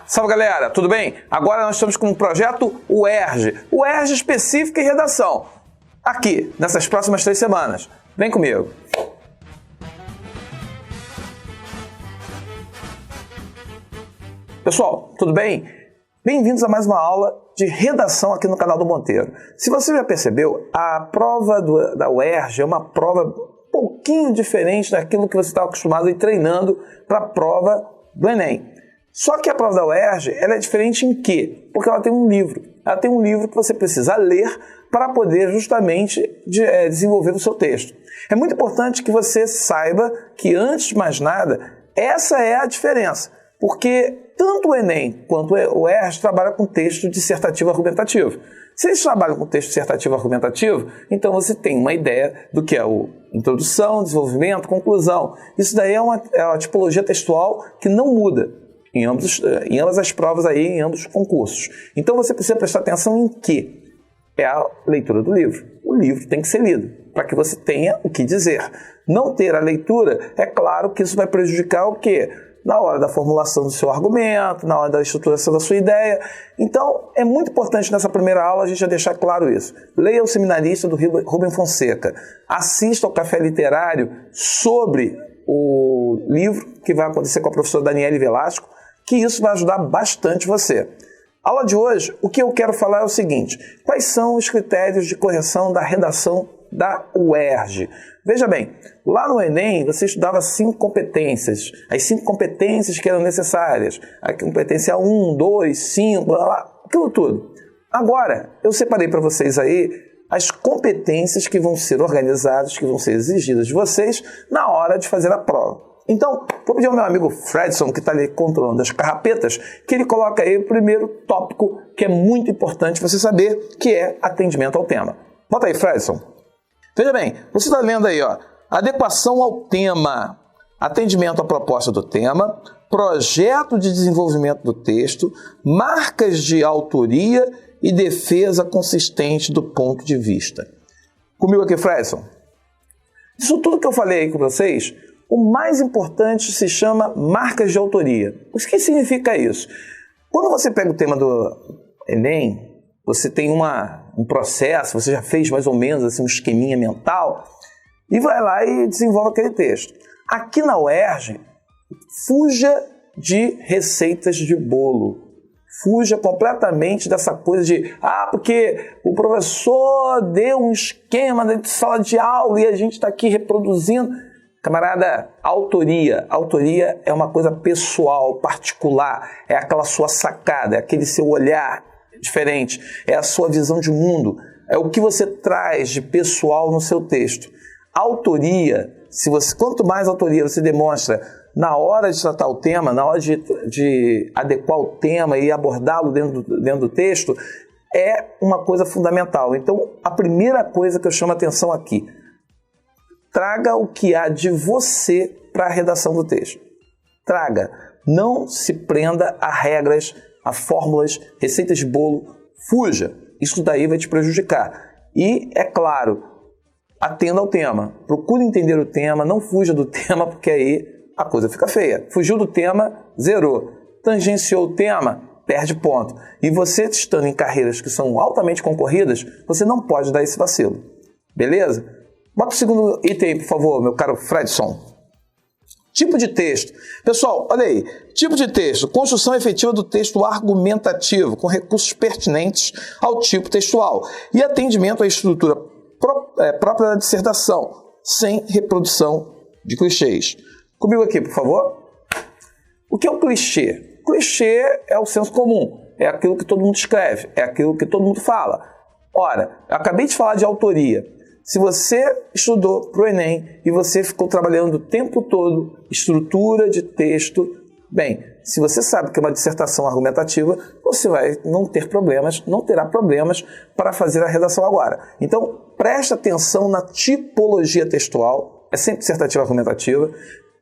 Salve galera, tudo bem? Agora nós estamos com um projeto UERJ, UERJ específico em redação, aqui nessas próximas 3 semanas. Vem comigo. Pessoal, tudo bem? Bem-vindos a mais uma aula de redação aqui no canal do Monteiro. Se você já percebeu, a prova da UERJ é uma prova um pouquinho diferente daquilo que você está acostumado a ir treinando para a prova do Enem. Só que a prova da UERJ ela é diferente em quê? Porque ela tem um livro. Ela tem um livro que você precisa ler para poder justamente desenvolver o seu texto. É muito importante que você saiba que, antes de mais nada, essa é a diferença. Porque tanto o Enem quanto o UERJ trabalham com texto dissertativo argumentativo. Se eles trabalham com texto dissertativo argumentativo, então você tem uma ideia do que é o introdução, desenvolvimento, conclusão. Isso daí é uma tipologia textual que não muda em ambas as provas aí, em ambos os concursos. Então você precisa prestar atenção em quê? É a leitura do livro. O livro tem que ser lido para que você tenha o que dizer. Não ter a leitura, é claro que isso vai prejudicar o quê? Na hora da formulação do seu argumento, na hora da estruturação da sua ideia. Então, é muito importante nessa primeira aula a gente já deixar claro isso. Leia O Seminarista, do Rubem Fonseca. Assista ao Café Literário sobre o livro que vai acontecer com a professora Daniele Velasco, que isso vai ajudar bastante você. A aula de hoje, o que eu quero falar é o seguinte: quais são os critérios de correção da redação da UERJ? Veja bem, lá no Enem você estudava 5 competências, as 5 competências que eram necessárias, a competência 1, 2, 5, blá, blá, aquilo tudo. Agora, eu separei para vocês aí as competências que vão ser organizadas, que vão ser exigidas de vocês na hora de fazer a prova. Então, vou pedir ao meu amigo Fredson, que está ali controlando as carrapetas, que ele coloca aí o primeiro tópico que é muito importante você saber, que é atendimento ao tema. Bota aí, Fredson. Veja bem, você está lendo aí, ó, adequação ao tema, atendimento à proposta do tema, projeto de desenvolvimento do texto, marcas de autoria e defesa consistente do ponto de vista. Comigo aqui, Fredson. Isso tudo que eu falei aí com vocês, o mais importante se chama marcas de autoria. O que significa isso? Quando você pega o tema do Enem, você tem um processo, você já fez mais ou menos assim, um esqueminha mental e vai lá e desenvolve aquele texto. Aqui na UERJ, fuja de receitas de bolo. Fuja completamente dessa coisa de porque o professor deu um esquema dentro de sala de aula e a gente está aqui reproduzindo. Camarada, autoria. Autoria é uma coisa pessoal, particular, é aquela sua sacada, é aquele seu olhar diferente, é a sua visão de mundo, é o que você traz de pessoal no seu texto. Autoria, quanto mais autoria você demonstra na hora de tratar o tema, na hora de adequar o tema e abordá-lo dentro do texto, é uma coisa fundamental. Então, a primeira coisa que eu chamo a atenção aqui: traga o que há de você para a redação do texto. Traga. Não se prenda a regras, a fórmulas, receitas de bolo. Fuja. Isso daí vai te prejudicar. E, é claro, atenda ao tema. Procure entender o tema, não fuja do tema, porque aí a coisa fica feia. Fugiu do tema, zerou. Tangenciou o tema, perde ponto. E você, estando em carreiras que são altamente concorridas, você não pode dar esse vacilo. Beleza? Bota o segundo item aí, por favor, meu caro Fredson. Tipo de texto. Pessoal, olha aí. Tipo de texto. Construção efetiva do texto argumentativo, com recursos pertinentes ao tipo textual. E atendimento à estrutura própria da dissertação, sem reprodução de clichês. Comigo aqui, por favor. O que é o clichê? Clichê é o senso comum. É aquilo que todo mundo escreve. É aquilo que todo mundo fala. Ora, eu acabei de falar de autoria. Se você estudou para o Enem e você ficou trabalhando o tempo todo estrutura de texto, bem, se você sabe que é uma dissertação argumentativa, você não terá problemas para fazer a redação agora. Então, preste atenção na tipologia textual, é sempre dissertativa argumentativa.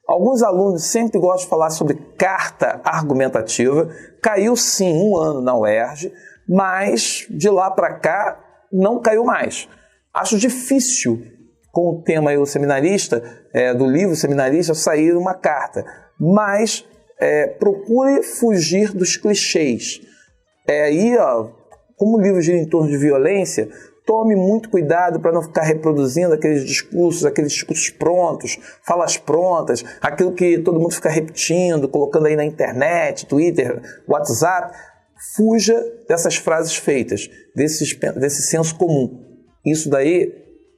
Alguns alunos sempre gostam de falar sobre carta argumentativa. Caiu sim 1 ano na UERJ, mas de lá para cá não caiu mais. Acho difícil, com o tema aí, o seminarista, do livro Seminarista, sair uma carta. Mas procure fugir dos clichês. Aí, como o livro gira em torno de violência, tome muito cuidado para não ficar reproduzindo aqueles discursos prontos, falas prontas, aquilo que todo mundo fica repetindo, colocando aí na internet, Twitter, WhatsApp. Fuja dessas frases feitas, desse senso comum. Isso daí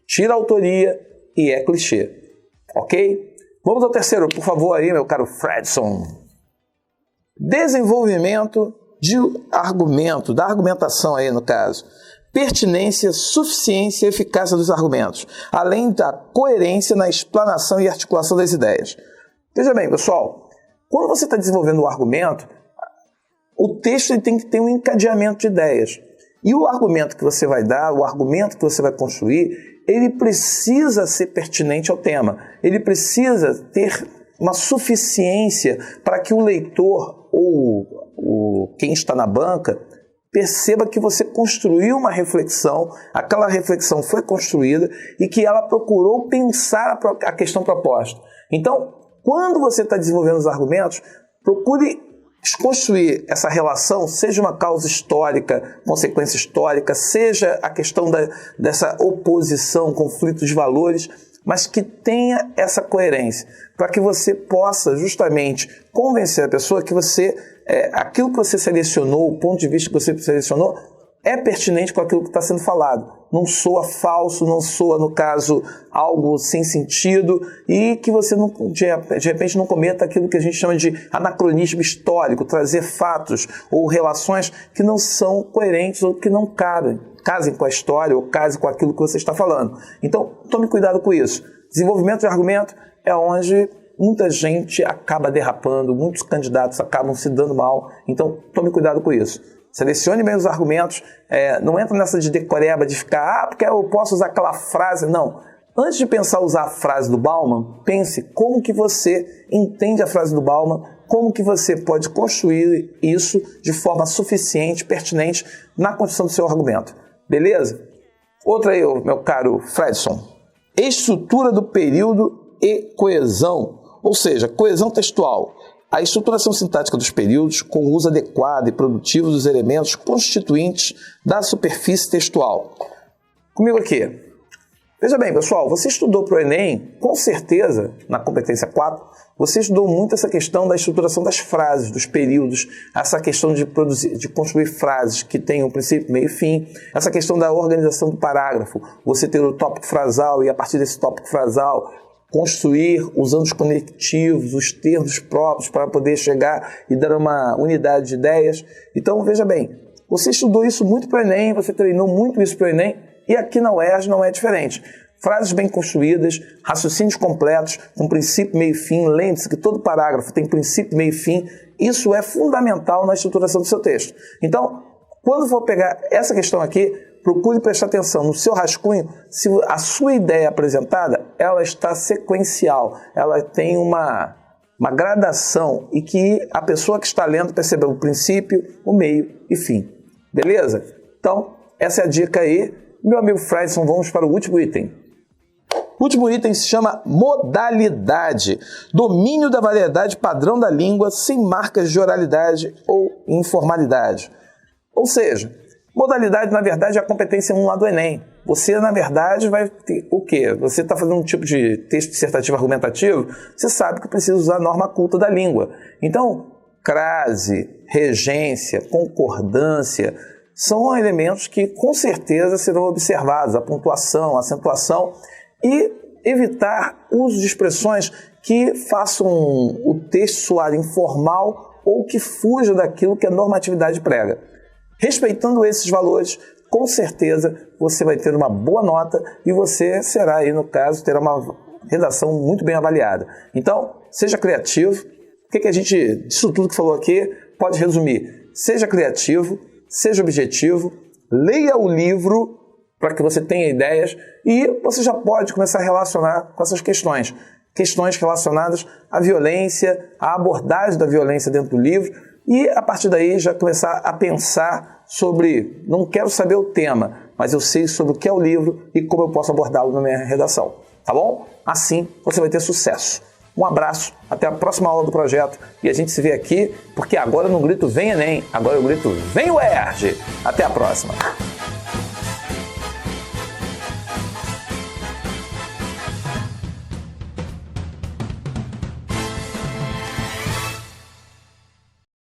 tira a autoria e é clichê. Ok? Vamos ao terceiro, por favor, aí, meu caro Fredson. Desenvolvimento de argumento, da argumentação aí no caso. Pertinência, suficiência e eficácia dos argumentos, além da coerência na explanação e articulação das ideias. Veja bem, pessoal, quando você está desenvolvendo um argumento, o texto tem que ter um encadeamento de ideias. E o argumento que você vai dar, o argumento que você vai construir, ele precisa ser pertinente ao tema. Ele precisa ter uma suficiência para que o leitor ou quem está na banca perceba que você construiu uma reflexão, aquela reflexão foi construída e que ela procurou pensar a questão proposta. Então, quando você está desenvolvendo os argumentos, procure construir essa relação, seja uma causa histórica, consequência histórica, seja a questão dessa oposição, conflito de valores, mas que tenha essa coerência, para que você possa justamente convencer a pessoa que aquilo que você selecionou, o ponto de vista que você selecionou, é pertinente com aquilo que está sendo falado. Não soa falso, não soa, no caso, algo sem sentido e que você, de repente, não cometa aquilo que a gente chama de anacronismo histórico, trazer fatos ou relações que não são coerentes ou que não casem com a história ou casem com aquilo que você está falando. Então, tome cuidado com isso. Desenvolvimento de argumento é onde muita gente acaba derrapando, muitos candidatos acabam se dando mal. Então, tome cuidado com isso. Selecione bem os argumentos, não entra nessa de decoreba, de ficar, porque eu posso usar aquela frase. Não. Antes de pensar usar a frase do Bauman, pense como que você entende a frase do Bauman, como que você pode construir isso de forma suficiente, pertinente na construção do seu argumento. Beleza? Outra aí, meu caro Fredson. Estrutura do período e coesão, ou seja, coesão textual. A estruturação sintática dos períodos com o uso adequado e produtivo dos elementos constituintes da superfície textual. Comigo aqui. Veja bem, pessoal, você estudou para o Enem, com certeza, na competência 4, você estudou muito essa questão da estruturação das frases, dos períodos, essa questão de construir frases que tenham princípio, meio e fim, essa questão da organização do parágrafo, você ter o tópico frasal e a partir desse tópico frasal construir usando os conectivos, os termos próprios para poder chegar e dar uma unidade de ideias. Então, veja bem, você estudou isso muito para o Enem, você treinou muito isso para o Enem e aqui na UERJ não é diferente. Frases bem construídas, raciocínios completos, com princípio, meio e fim. Lembre-se que todo parágrafo tem princípio, meio e fim. Isso é fundamental na estruturação do seu texto. Então, quando for pegar essa questão aqui, procure prestar atenção no seu rascunho se a sua ideia apresentada ela está sequencial, ela tem uma gradação e que a pessoa que está lendo perceba o princípio, o meio e fim. Beleza? Então, essa é a dica aí. Meu amigo Fredson, vamos para o último item. O último item se chama modalidade. Domínio da variedade padrão da língua sem marcas de oralidade ou informalidade. Ou seja, modalidade, na verdade, é a competência 1 lá do Enem. Você, na verdade, vai ter o quê? Você está fazendo um tipo de texto dissertativo argumentativo, você sabe que precisa usar a norma culta da língua. Então, crase, regência, concordância, são elementos que, com certeza, serão observados. A pontuação, a acentuação e evitar uso de expressões que façam o texto soar informal ou que fuja daquilo que a normatividade prega. Respeitando esses valores, com certeza você vai ter uma boa nota e você será, aí no caso, terá uma redação muito bem avaliada. Então, seja criativo. O que a gente, disso tudo que falou aqui, pode resumir? Seja criativo, seja objetivo, leia o livro para que você tenha ideias e você já pode começar a relacionar com essas questões. Questões relacionadas à violência, à abordagem da violência dentro do livro e, a partir daí, já começar a pensar sobre, não quero saber o tema, mas eu sei sobre o que é o livro e como eu posso abordá-lo na minha redação. Tá bom? Assim você vai ter sucesso. Um abraço, até a próxima aula do projeto e a gente se vê aqui, porque agora no grito vem Enem, agora eu grito vem UERJ. Até a próxima!